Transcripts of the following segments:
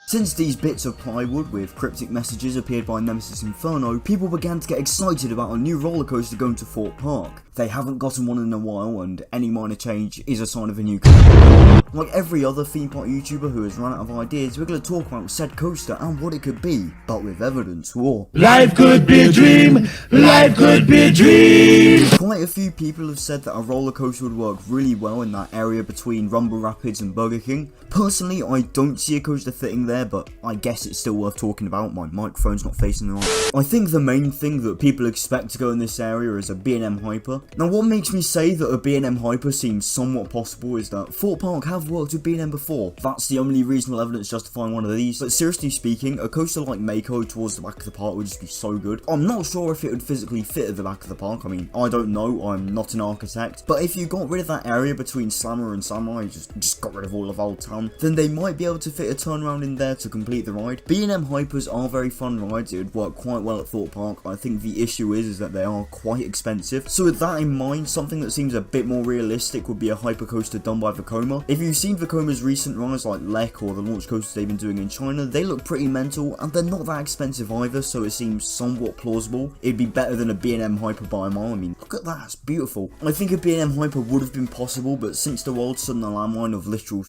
Since these bits of plywood with cryptic messages appeared by Nemesis Inferno, people began to get excited about a new roller coaster going to Thorpe Park. They haven't gotten one in a while, and any minor change is a sign of a new coaster. Like every other theme park YouTuber who has run out of ideas, we're going to talk about said coaster and what it could be, but with evidence. Whoa. Life could be a dream, life could be a dream. Quite a few people have said that a roller coaster would work really well in that area between Rumble Rapids and Burger King. Personally, I don't see a coaster fitting there, but I guess it's still worth talking about. My microphone's not facing the right. I think the main thing that people expect to go in this area is a B&M Hyper. Now, what makes me say that a B&M Hyper seems somewhat possible is that Thorpe Park have worked with B&M before. That's the only reasonable evidence justifying one of these. But seriously speaking, a coaster like Mako towards the back of the park would just be so good. I'm not sure if it would physically fit at the back of the park. I mean, I don't know. I'm not an architect. But if you got rid of that area between Slammer and Samurai, just got rid of all of Old Town, then they might be able to fit a turnaround in there to complete the ride. B&M Hypers are very fun rides. It would work quite well at Thorpe Park. I think the issue is that they are quite expensive. So with that in mind, something that seems a bit more realistic would be a hyper coaster done by Vekoma. If you've seen Vekoma's recent rides like Lek or the launch coasters they've been doing in China, they look pretty mental and they're not that expensive either, so it seems somewhat plausible. It'd be better than a B&M Hyper by a mile. I mean, look at that, it's beautiful. I think a B&M Hyper would have been possible, but since the world's sudden a landmine of literal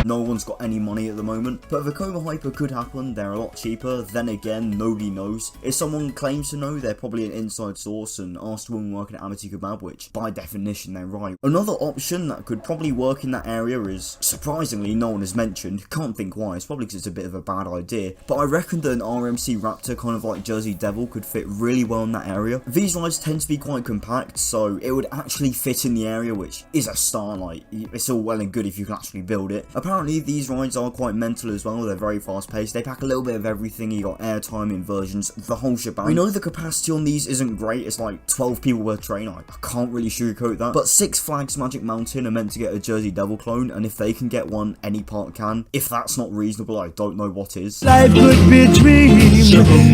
no one's got any money at the moment. But a Vekoma Hyper could happen. They're a lot cheaper. Then again, nobody knows. If someone claims to know, they're probably an inside source and asked a woman working at Amity Kebab, which by definition they're right. Another option that could probably work in that area is, surprisingly, no one has mentioned. Can't think why. It's probably because it's a bit of a bad idea. But I reckon that an RMC Raptor, kind of like Jersey Devil, could fit really well in that area. These rides tend to be quite compact, so it would actually fit in the area, which is a starlight. It's all well and good if you can actually build it. Apparently, these rides are quite mental as well. They're very fast paced. They pack a little bit of everything. You got airtime, inversions, the whole shebang. I know the capacity on these isn't great. It's like 12 people per train. I can't really sugarcoat that. But Six Flags Magic Mountain are meant to get a Jersey Devil clone, and if they can get one, any park can. If that's not reasonable, I don't know what is. Life could be a dream,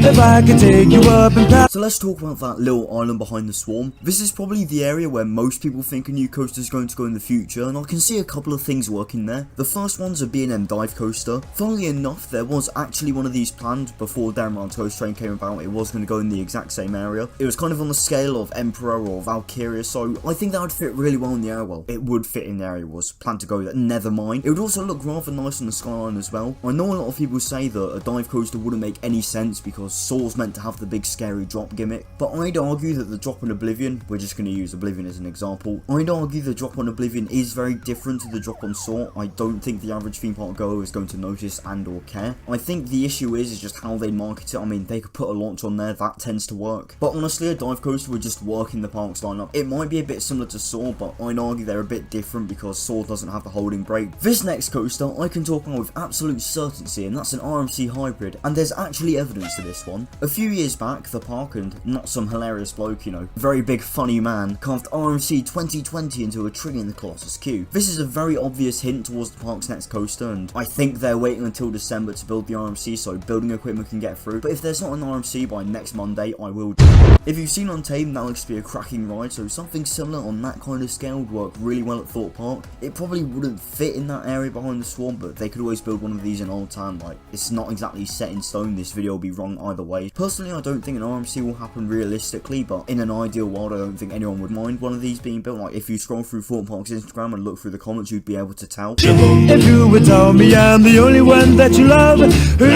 if I could take you up and So let's talk about that little island behind the swarm. This is probably the area where most people think a new coaster is going to go in the future, and I can see a couple of things working there. The first one's a B&M dive coaster. Funnily enough, there was actually one of these planned before Darren Toast Train came about. It was going to go in the exact same area. It was kind of on the scale of Emperor or Valkyria, so I think that would fit really well in the area. Well, it would fit in the area. It was planned to go there. Never mind. It would also look rather nice on the skyline as well. I know a lot of people say that a dive coaster wouldn't make any sense because Soar's meant to have the big scary drop gimmick, but I'd argue that the drop on Oblivion, we're just going to use Oblivion as an example, I'd argue the drop on Oblivion is very different to the drop on Soar. I don't think the average theme park goer is going to notice and or care. I think the issue is just how they market it. I mean, they could put a launch on there, that tends to work. But honestly, a dive coaster would just work in the park's lineup. It might be a bit similar to Soar, but I'd argue they're a bit different because Soar doesn't have the holding brake. This next coaster I can talk about with absolute certainty, and that's an RMC hybrid, and there's actually evidence to this one. A few years back, the park, and not some hilarious bloke, you know, very big funny man, carved RMC 2020 into a tree in the Colossus queue. This is a very obvious hint towards the park's next coaster, and I think they're waiting until December to build the RMC so building equipment can get through. But if there's not an RMC by next Monday, I will do it. If you've seen Untamed, that looks to be a cracking ride, so something similar on that kind of scale would work really well at Thorpe Park. It probably wouldn't fit in that area behind the swarm, but they could always build one of these in Old Town. Like, it's not exactly set in stone. This video will be wrong either way. Personally, I don't think an RMC will happen realistically, but in an ideal world, I don't think anyone would mind one of these being built. Like, if you scroll through Thorpe Park's Instagram and look through the comments, you'd be able to tell. if you would tell me I'm the only one that you love.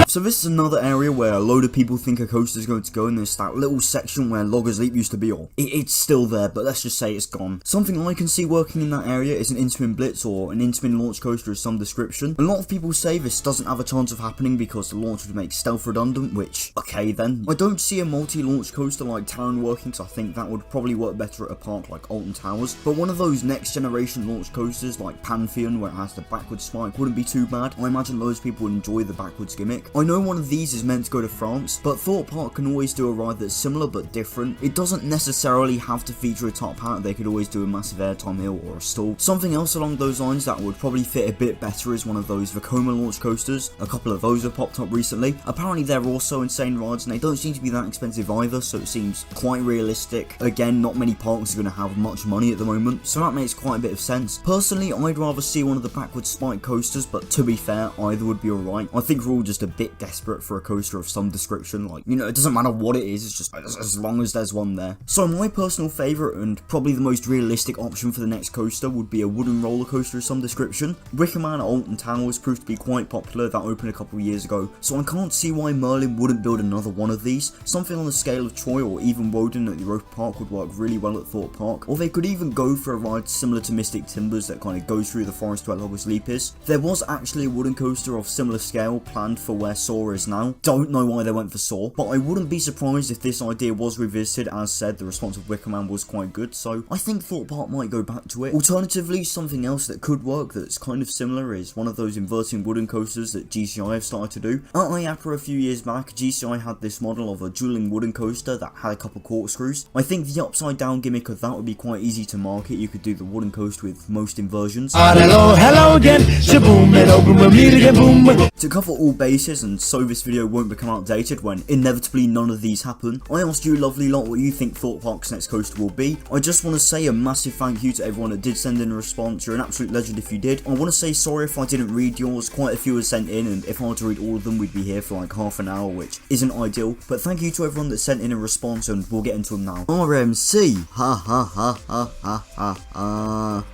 So this is another area where a load of people think a coaster is going to go, and there's that little section where Loggers Leap used to be, or it's still there, but let's just say it's gone. Something I can see working in that area is an Intamin Blitz or an Intamin launch coaster of some description. A lot of people say this doesn't have a chance of happening because the launch would make stealth redundant, which, okay then. I don't see a multi-launch coaster like Taron working, so I think that would probably work better at a park like Alton Towers, but one of those next generation launch coasters like Pantheon where it has the backwards spike wouldn't be too bad. I imagine loads of people would enjoy the backwards gimmick. I know one of these is meant to go to France, but Thorpe Park can always do a ride that's similar but different. It doesn't necessarily have to feature a top hat. They could always do a massive airtime hill or a stall. Something else along those lines that that would probably fit a bit better is one of those Vekoma launch coasters. A couple of those have popped up recently. Apparently they're also insane rides and they don't seem to be that expensive either, so it seems quite realistic. Again, not many parks are going to have much money at the moment, so that makes quite a bit of sense. Personally, I'd rather see one of the backward spike coasters, but to be fair, either would be alright. I think we're all just a bit desperate for a coaster of some description, like, you know, it doesn't matter what it is, it's just as long as there's one there. So my personal favourite and probably the most realistic option for the next coaster would be a wooden roller coaster of some description. Wickerman at Alton Towers proved to be quite popular, that opened a couple of years ago, so I can't see why Merlin wouldn't build another one of these. Something on the scale of Troy or even Woden at Europa Park would work really well at Thorpe Park, or they could even go for a ride similar to Mystic Timbers that kind of goes through the forest where Logos Leap is. There was actually a wooden coaster of similar scale planned for where Soar is now. Don't know why they went for Soar, but I wouldn't be surprised if this idea was revisited. As said, the response of Wickerman was quite good, so I think Thorpe Park might go back to it. Alternatively, something else that could work that's kind of similar is one of those inverting wooden coasters that GCI have started to do. At IAPA a few years back, GCI had this model of a dueling wooden coaster that had a couple corkscrews. I think the upside down gimmick of that would be quite easy to market. You could do the wooden coaster with most inversions. Hello again, shaboom, and open with me again, boom. To cover all bases, and so this video won't become outdated when inevitably none of these happen, I asked you lovely lot what you think Thorpe Park's next coaster will be. I just want to say a massive thank you to everyone that did send in a response. You're an absolute legend if you did. I want to say sorry if I didn't read yours. Quite a few were sent in, and if I had to read all of them, we'd be here for like half an hour, which isn't ideal. But thank you to everyone that sent in a response, and we'll get into them now. RMC, ha ha ha ha ha ha ha.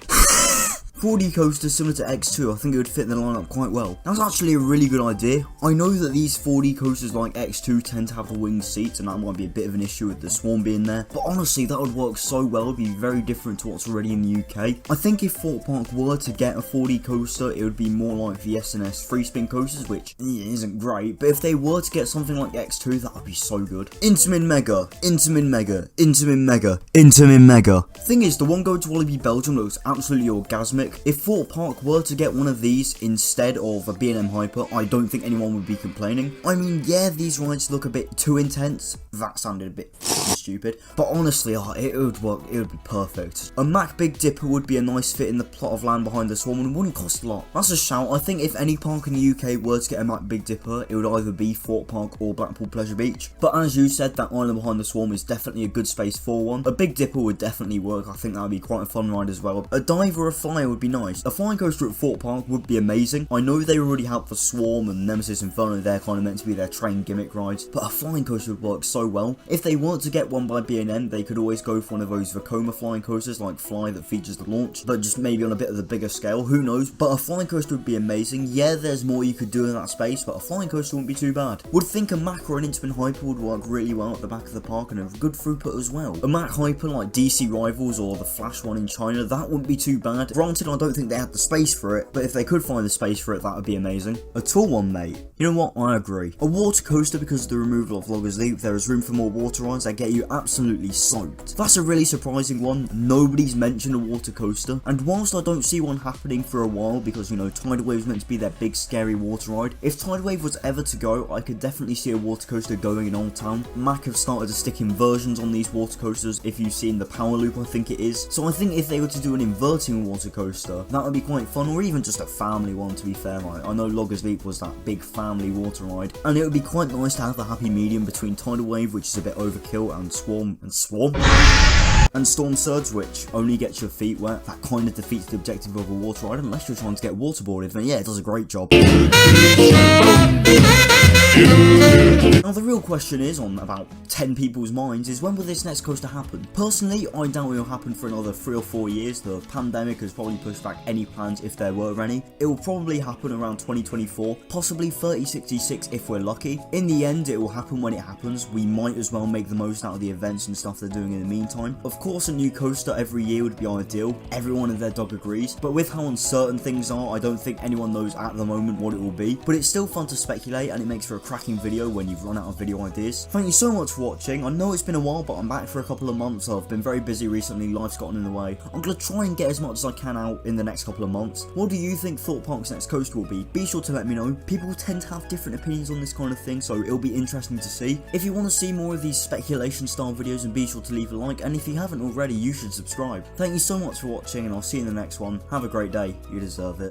4D coaster similar to X2, I think it would fit the lineup quite well. That's actually a really good idea. I know that these 4D coasters like X2 tend to have the winged seats, and that might be a bit of an issue with the Swarm being there, but honestly that would work so well. It would be very different to what's already in the UK. I think if Thorpe Park were to get a 4D coaster, it would be more like the SNS free spin coasters, which isn't great, but if they were to get something like X2, that would be so good. Intamin Mega, Intamin Mega, Intamin Mega, Intamin Mega. Thing is, the one going to Walibi Belgium looks absolutely orgasmic. If Thorpe Park were to get one of these instead of a B&M Hyper, I don't think anyone would be complaining. I mean, yeah, these rides look a bit too intense. That sounded a bit stupid. But honestly, it would work. It would be perfect. A Mack Big Dipper would be a nice fit in the plot of land behind the Swarm and wouldn't cost a lot. That's a shout. I think if any park in the UK were to get a Mack Big Dipper, it would either be Thorpe Park or Blackpool Pleasure Beach. But as you said, that island behind the Swarm is definitely a good space for one. A Big Dipper would definitely work. I think that would be quite a fun ride as well. A dive or a flyer would be nice. A flying coaster at Thorpe Park would be amazing. I know they already have the Swarm and Nemesis Inferno, they're kind of meant to be their train gimmick rides, but a flying coaster would work so well. If they weren't to get one by B&M, they could always go for one of those Vekoma flying coasters like Fly that features the launch, but just maybe on a bit of the bigger scale, who knows. But a flying coaster would be amazing. Yeah, there's more you could do in that space, but a flying coaster wouldn't be too bad. Would think a Mack or an Intamin Hyper would work really well at the back of the park and a good throughput as well. A Mack Hyper like DC Rivals or the Flash one in China, that wouldn't be too bad. Granted, I don't think they had the space for it, but if they could find the space for it, that would be amazing. A tall one, mate. You know what? I agree. A water coaster because of the removal of Logos Leap. There is room for more water rides that get you absolutely soaked. That's a really surprising one. Nobody's mentioned a water coaster, and whilst I don't see one happening for a while because, you know, Tidal Wave's meant to be their big scary water ride, if Tidal Wave was ever to go, I could definitely see a water coaster going in Old Town. Mack have started to stick inversions on these water coasters, if you've seen the Power Loop I think it is, so I think if they were to do an inverting water coaster, that would be quite fun, or even just a family one to be fair. Like, I know Logos Leap was that big family water ride, and it would be quite nice to have a happy medium between Tidal Wave, which is a bit overkill, and Storm Surge, which only gets your feet wet. That kind of defeats the objective of a water ride, unless you're trying to get waterboarded, then yeah, it does a great job. Now the real question is, on about 10 people's minds, is when will this next coaster happen? Personally, I doubt it will happen for another 3 or 4 years. The pandemic has probably pushed back any plans if there were any. It will probably happen around 2024, possibly 3066 if we're lucky. In the end, it will happen when it happens. We might as well make the most out of the events and stuff they're doing in the meantime. Of course, a new coaster every year would be ideal. Everyone and their dog agrees. But with how uncertain things are, I don't think anyone knows at the moment what it will be. But it's still fun to speculate, and it makes for a cracking video when you've run out out of video ideas. Thank you so much for watching. I know it's been a while, but I'm back for a couple of months. I've been very busy recently, life's gotten in the way. I'm going to try and get as much as I can out in the next couple of months. What do you think Thorpe Park's next coaster will be? Be sure to let me know. People tend to have different opinions on this kind of thing, so it'll be interesting to see. If you want to see more of these speculation style videos, then be sure to leave a like, and if you haven't already, you should subscribe. Thank you so much for watching, and I'll see you in the next one. Have a great day. You deserve it.